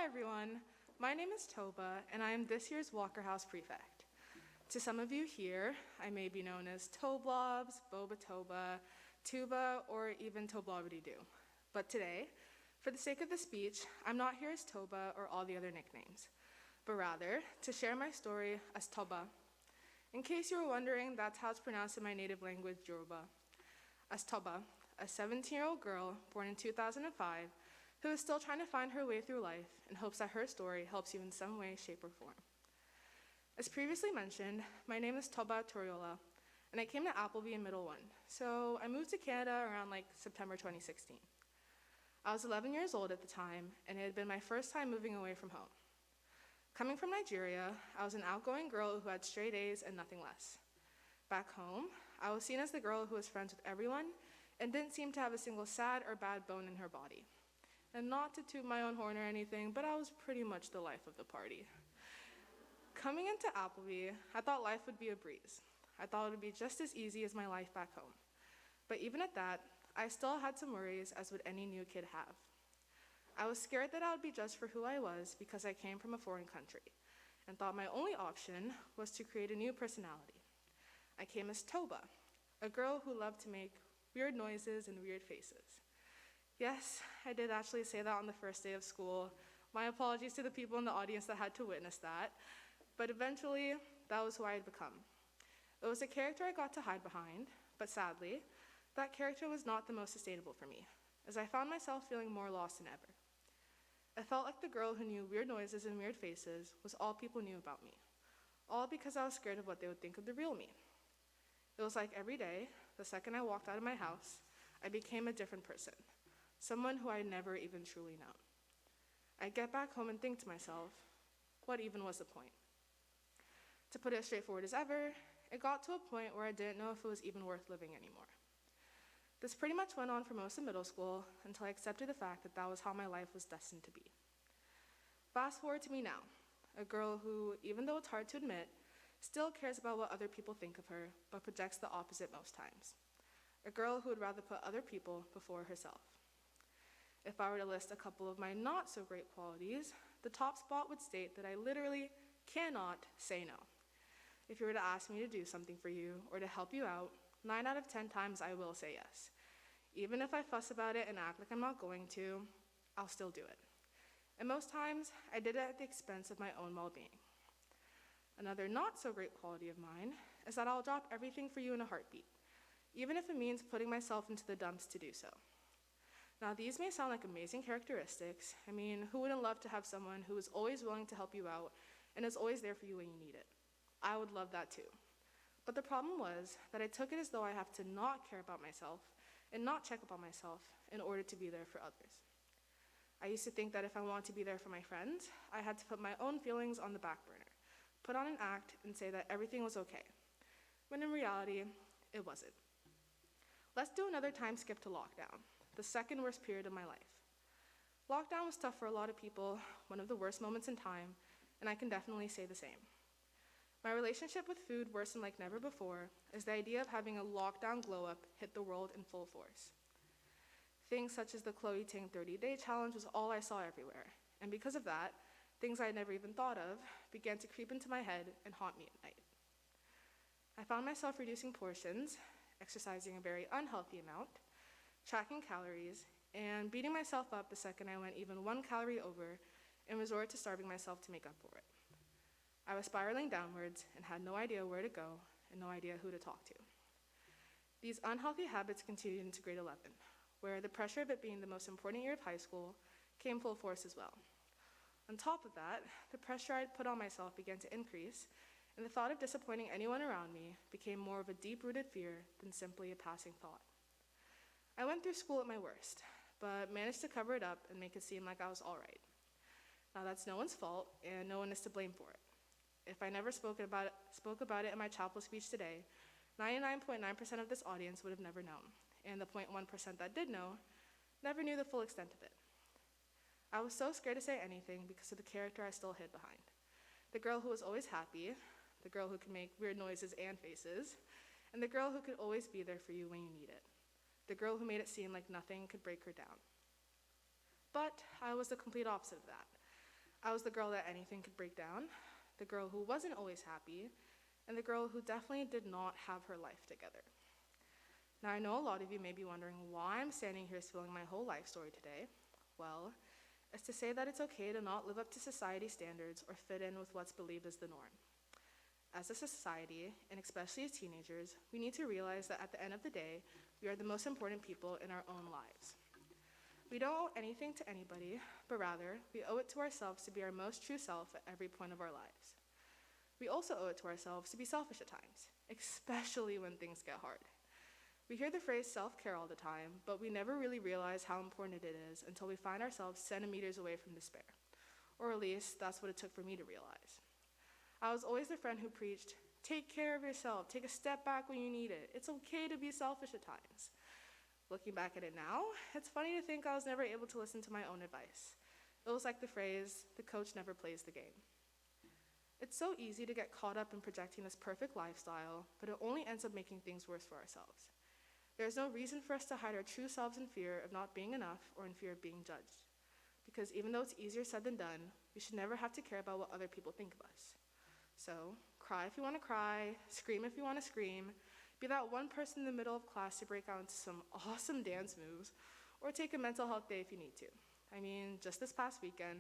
Hi everyone, my name is Toba and I am this year's Walker House Prefect. To some of you here, I may be known as Toblobs, Boba Toba, Tuba, or even Toblobity-Doo. But today, for the sake of the speech, I'm not here as Toba or all the other nicknames, but rather to share my story as Toba. In case you were wondering, that's how it's pronounced in my native language, Yoruba. As Toba, a 17-year-old girl born in 2005, who is still trying to find her way through life and hopes that her story helps you in some way, shape, or form. As previously mentioned, my name is Toba Toriola, and I came to Appleby in middle one, so I moved to Canada around September 2016. I was 11 years old at the time, and it had been my first time moving away from home. Coming from Nigeria, I was an outgoing girl who had straight A's and nothing less. Back home, I was seen as the girl who was friends with everyone and didn't seem to have a single sad or bad bone in her body. And not to toot my own horn or anything, but I was pretty much the life of the party. Coming into Appleby, I thought life would be a breeze. I thought it would be just as easy as my life back home. But even at that, I still had some worries, as would any new kid have. I was scared that I would be judged for who I was because I came from a foreign country, and thought my only option was to create a new personality. I came as Toba, a girl who loved to make weird noises and weird faces. Yes, I did actually say that on the first day of school. My apologies to the people in the audience that had to witness that. But eventually, that was who I had become. It was a character I got to hide behind, but sadly, that character was not the most sustainable for me, as I found myself feeling more lost than ever. I felt like the girl who knew weird noises and weird faces was all people knew about me, all because I was scared of what they would think of the real me. It was like every day, the second I walked out of my house, I became a different person. Someone who I had never even truly known. I'd get back home and think to myself, what even was the point? To put it as straightforward as ever, it got to a point where I didn't know if it was even worth living anymore. This pretty much went on for most of middle school until I accepted the fact that that was how my life was destined to be. Fast forward to me now, a girl who, even though it's hard to admit, still cares about what other people think of her, but projects the opposite most times. A girl who would rather put other people before herself. If I were to list a couple of my not so great qualities, the top spot would state that I literally cannot say no. If you were to ask me to do something for you or to help you out, 9 out of 10 times I will say yes. Even if I fuss about it and act like I'm not going to, I'll still do it. And most times, I did it at the expense of my own well-being. Another not so great quality of mine is that I'll drop everything for you in a heartbeat, even if it means putting myself into the dumps to do so. Now, these may sound like amazing characteristics. I mean, who wouldn't love to have someone who is always willing to help you out and is always there for you when you need it? I would love that too. But the problem was that I took it as though I have to not care about myself and not check up on myself in order to be there for others. I used to think that if I wanted to be there for my friends, I had to put my own feelings on the back burner, put on an act, and say that everything was okay, when in reality, it wasn't. Let's do another time skip to lockdown, the second worst period of my life. Lockdown was tough for a lot of people, one of the worst moments in time, and I can definitely say the same. My relationship with food worsened like never before as the idea of having a lockdown glow-up hit the world in full force. Things such as the Chloe Ting 30-day challenge was all I saw everywhere, and because of that, things I had never even thought of began to creep into my head and haunt me at night. I found myself reducing portions, exercising a very unhealthy amount, tracking calories, and beating myself up the second I went even 1 calorie over and resorted to starving myself to make up for it. I was spiraling downwards and had no idea where to go and no idea who to talk to. These unhealthy habits continued into grade 11, where the pressure of it being the most important year of high school came full force as well. On top of that, the pressure I'd put on myself began to increase, and the thought of disappointing anyone around me became more of a deep-rooted fear than simply a passing thought. I went through school at my worst, but managed to cover it up and make it seem like I was all right. Now that's no one's fault, and no one is to blame for it. If I never spoke about it in my chapel speech today, 99.9% of this audience would have never known, and the 0.1% that did know never knew the full extent of it. I was so scared to say anything because of the character I still hid behind. The girl who was always happy, the girl who could make weird noises and faces, and the girl who could always be there for you when you need it. The girl who made it seem like nothing could break her down. But I was the complete opposite of that. I was the girl that anything could break down, the girl who wasn't always happy, and the girl who definitely did not have her life together. Now, I know a lot of you may be wondering why I'm standing here spilling my whole life story today. Well, it's to say that it's okay to not live up to society standards or fit in with what's believed as the norm. As a society, and especially as teenagers, we need to realize that at the end of the day, we are the most important people in our own lives. We don't owe anything to anybody, but rather, we owe it to ourselves to be our most true self at every point of our lives. We also owe it to ourselves to be selfish at times, especially when things get hard. We hear the phrase self-care all the time, but we never really realize how important it is until we find ourselves centimeters away from despair. Or at least, that's what it took for me to realize. I was always the friend who preached, take care of yourself, take a step back when you need it. It's okay to be selfish at times. Looking back at it now, it's funny to think I was never able to listen to my own advice. It was like the phrase, the coach never plays the game. It's so easy to get caught up in projecting this perfect lifestyle, but it only ends up making things worse for ourselves. There's no reason for us to hide our true selves in fear of not being enough or in fear of being judged. Because even though it's easier said than done, we should never have to care about what other people think of us. So, cry if you want to cry, scream if you want to scream, be that one person in the middle of class to break out into some awesome dance moves, or take a mental health day if you need to. I mean, just this past weekend,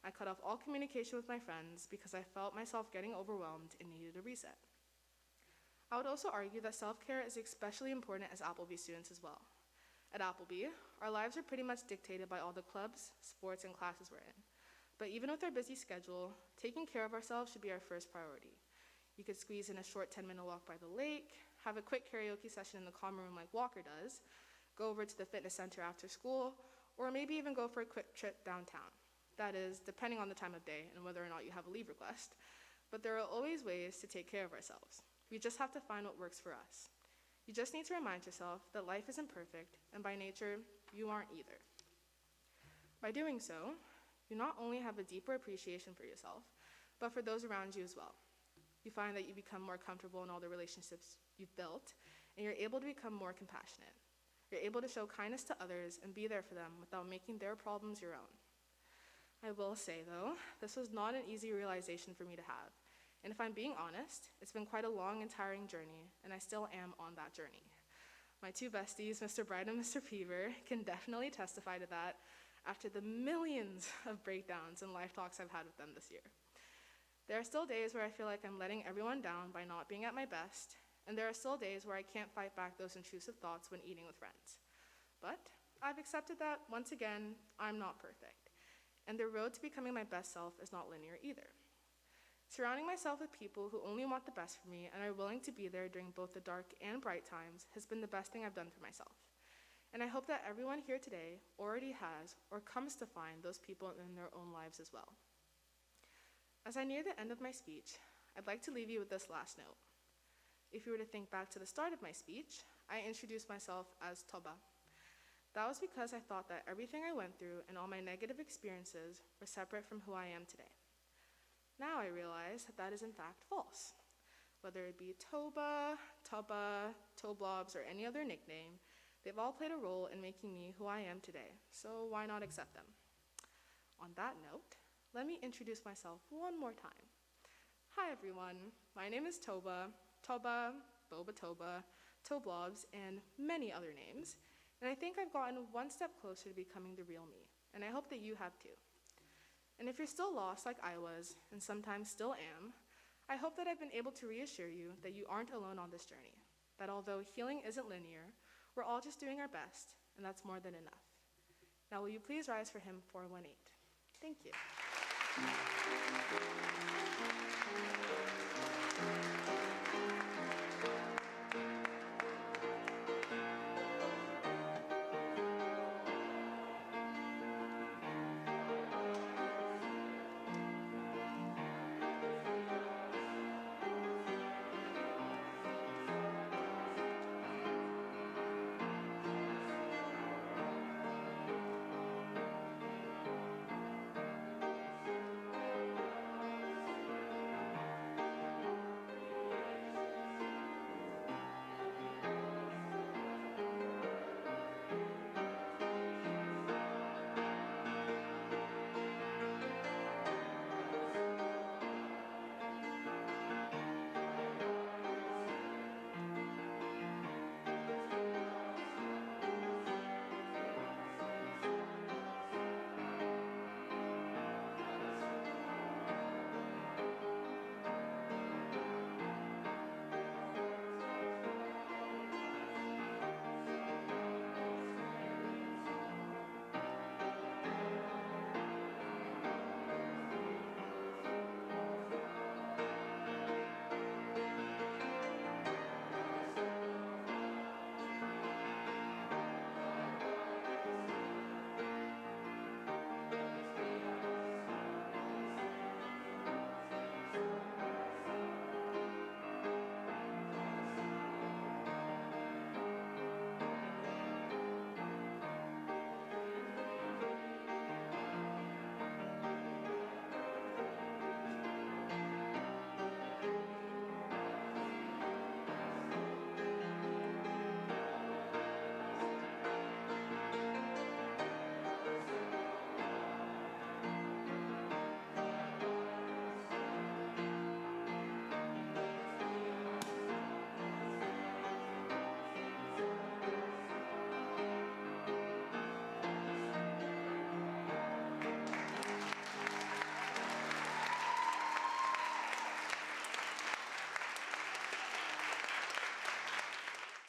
I cut off all communication with my friends because I felt myself getting overwhelmed and needed a reset. I would also argue that self-care is especially important as Appleby students as well. At Appleby, our lives are pretty much dictated by all the clubs, sports, and classes we're in. But even with our busy schedule, taking care of ourselves should be our first priority. You could squeeze in a short 10-minute walk by the lake, have a quick karaoke session in the common room like Walker does, go over to the fitness center after school, or maybe even go for a quick trip downtown. That is, depending on the time of day and whether or not you have a leave request. But there are always ways to take care of ourselves. We just have to find what works for us. You just need to remind yourself that life isn't perfect, and by nature, you aren't either. By doing so, you not only have a deeper appreciation for yourself, but for those around you as well. You find that you become more comfortable in all the relationships you've built, and you're able to become more compassionate. You're able to show kindness to others and be there for them without making their problems your own. I will say, though, this was not an easy realization for me to have. And if I'm being honest, it's been quite a long and tiring journey, and I still am on that journey. My two besties, Mr. Bright and Mr. Peaver, can definitely testify to that after the millions of breakdowns and life talks I've had with them this year. There are still days where I feel like I'm letting everyone down by not being at my best, and there are still days where I can't fight back those intrusive thoughts when eating with friends. But I've accepted that, once again, I'm not perfect, and the road to becoming my best self is not linear either. Surrounding myself with people who only want the best for me and are willing to be there during both the dark and bright times has been the best thing I've done for myself. And I hope that everyone here today already has or comes to find those people in their own lives as well. As I near the end of my speech, I'd like to leave you with this last note. If you were to think back to the start of my speech, I introduced myself as Toba. That was because I thought that everything I went through and all my negative experiences were separate from who I am today. Now I realize that that is in fact false. Whether it be Toba, Toba, Toblobs, or any other nickname, they've all played a role in making me who I am today, so why not accept them? On that note, let me introduce myself one more time. Hi everyone, my name is Toba, Toba, Boba Toba, Toblobs, and many other names, and I think I've gotten one step closer to becoming the real me, and I hope that you have too. And if you're still lost like I was, and sometimes still am, I hope that I've been able to reassure you that you aren't alone on this journey, that although healing isn't linear, we're all just doing our best, and that's more than enough. Now will you please rise for hymn 418? Thank you.